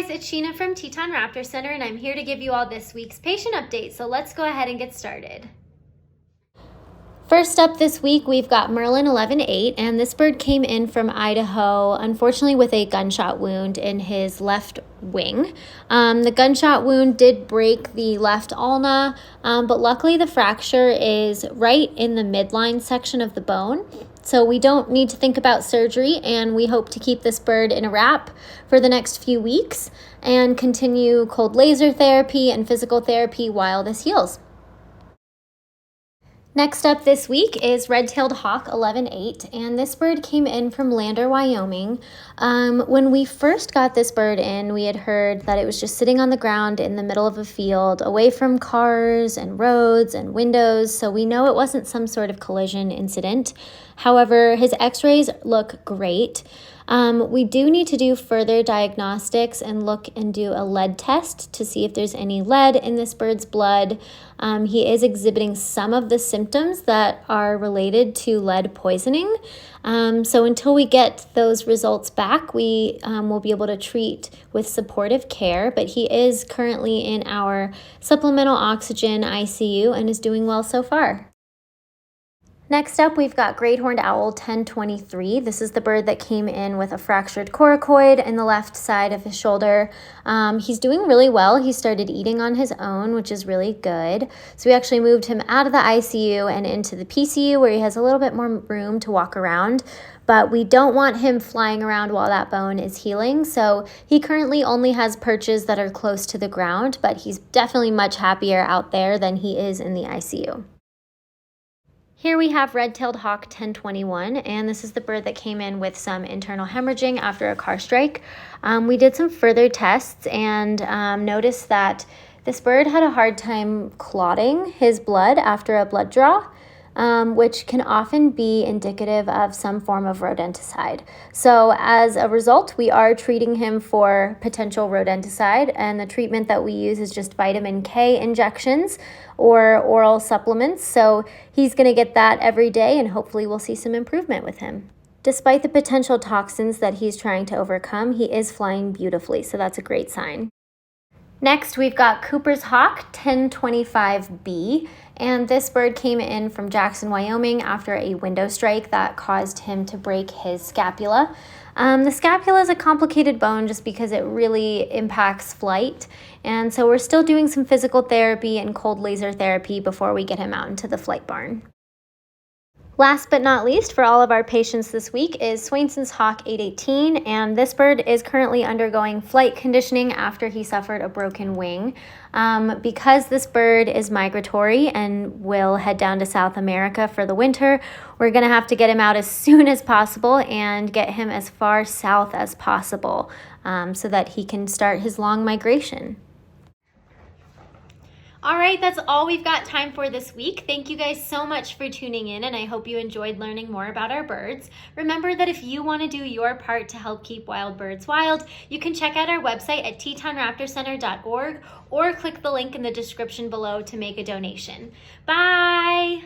guys, it's Sheena from Teton Raptor Center, and I'm here to give you all this week's patient update. So let's go ahead and get started. First up this week, we've got Merlin 11-8, and this bird came in from Idaho, unfortunately with a gunshot wound in his left wing. The gunshot wound did break the left ulna, but luckily the fracture is right in the midline section of the bone. So we don't need to think about surgery, and we hope to keep this bird in a wrap for the next few weeks and continue cold laser therapy and physical therapy while this heals. Next up this week is Red-Tailed Hawk 11-8, and this bird came in from Lander, Wyoming. When we first got this bird in, we had heard that it was just sitting on the ground in the middle of a field, away from cars and roads and windows, so we know it wasn't some sort of collision incident. However, his x-rays look great. We do need to do further diagnostics and look and do a lead test to see if there's any lead in this bird's blood. He is exhibiting some of the symptoms that are related to lead poisoning. So until we get those results back, we will be able to treat with supportive care, but he is currently in our supplemental oxygen ICU and is doing well so far. Next up, we've got Great Horned Owl 1023. This is the bird that came in with a fractured coracoid in the left side of his shoulder. He's doing really well. He started eating on his own, which is really good. So we actually moved him out of the ICU and into the PCU where he has a little bit more room to walk around. But we don't want him flying around while that bone is healing. So he currently only has perches that are close to the ground, but he's definitely much happier out there than he is in the ICU. Here we have Red-Tailed Hawk 1021, and this is the bird that came in with some internal hemorrhaging after a car strike. We did some further tests and noticed that this bird had a hard time clotting his blood after a blood draw, which can often be indicative of some form of rodenticide. So as a result, we are treating him for potential rodenticide, and the treatment that we use is just vitamin K injections or oral supplements. So he's going to get that every day, and hopefully we'll see some improvement with him. Despite the potential toxins that he's trying to overcome, he is flying beautifully, so that's a great sign. Next, we've got Cooper's Hawk 1025B, and this bird came in from Jackson, Wyoming after a window strike that caused him to break his scapula. The scapula is a complicated bone just because it really impacts flight, and so we're still doing some physical therapy and cold laser therapy before we get him out into the flight barn. Last but not least, for all of our patients this week is Swainsons Hawk 818, and this bird is currently undergoing flight conditioning after he suffered a broken wing. Because this bird is migratory and will head down to South America for the winter, we're going to have to get him out as soon as possible and get him as far south as possible so that he can start his long migration. All right, that's all we've got time for this week. Thank you guys so much for tuning in, and I hope you enjoyed learning more about our birds. Remember that if you want to do your part to help keep wild birds wild, you can check out our website at tetonraptorcenter.org or click the link in the description below to make a donation. Bye!